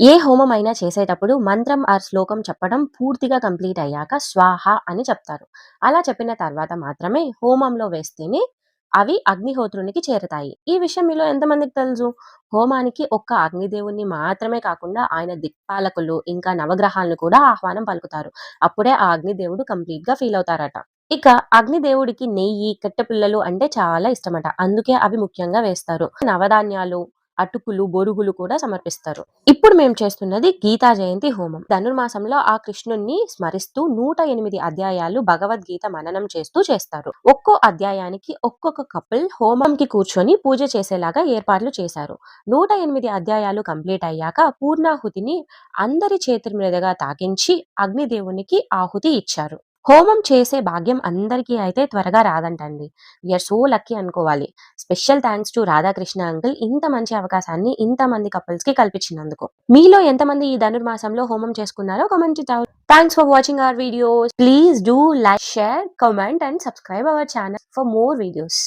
ఏ హోమం అయినా చేసేటప్పుడు మంత్రం ఆర్ శ్లోకం చెప్పడం పూర్తిగా కంప్లీట్ అయ్యాక స్వాహ అని చెప్తారు. అలా చెప్పిన తర్వాత మాత్రమే హోమంలో వేస్తేనే అవి అగ్నిహోత్రునికి చేరతాయి. ఈ విషయం మీలో ఎంతమందికి తెలుసు? హోమానికి ఒక్క అగ్నిదేవుణ్ణి మాత్రమే కాకుండా ఆయన దిక్పాలకులు, ఇంకా నవగ్రహాలను కూడా ఆహ్వానం పలుకుతారు. అప్పుడే ఆ అగ్నిదేవుడు కంప్లీట్‌గా ఫీల్ అవుతారట. ఇక అగ్నిదేవుడికి నెయ్యి, కట్టెపుల్లలు అంటే చాలా ఇష్టమట. అందుకే అవి ముఖ్యంగా వేస్తారు. నవధాన్యాలు, అటుకులు, బొరుగులు కూడా సమర్పిస్తారు. ఇప్పుడు మేము చేస్తున్నది గీతా జయంతి హోమం. ధనుర్మాసంలో ఆ కృష్ణుణ్ణి స్మరిస్తూ 108 అధ్యాయాలు భగవద్గీత మననం చేస్తూ చేస్తారు. ఒక్కో అధ్యాయానికి ఒక్కొక్క కపుల్ హోమంకి కూర్చొని పూజ చేసేలాగా ఏర్పాట్లు చేశారు. 108 అధ్యాయాలు కంప్లీట్ అయ్యాక పూర్ణాహుతిని అందరి చేతుల మీదుగా తాకించి అగ్నిదేవునికి ఆహుతి ఇచ్చారు. హోమం చేసే భాగ్యం అందరికీ అయితే త్వరగా రాదంటండి. వీఆర్ సో లక్కీ అనుకోవాలి. Special thanks to Radhakrishna uncle ఇంత మంచి అవకాశాన్ని ఇంతమంది కపుల్స్‌కి కల్పించినందుకు. మీలో ఎంతమంది ఈ ధనుర్మాసంలో హోమం చేసుకున్నారో comment it out. Thanks for watching our videos. Please do like, share, comment and subscribe our channel for more videos.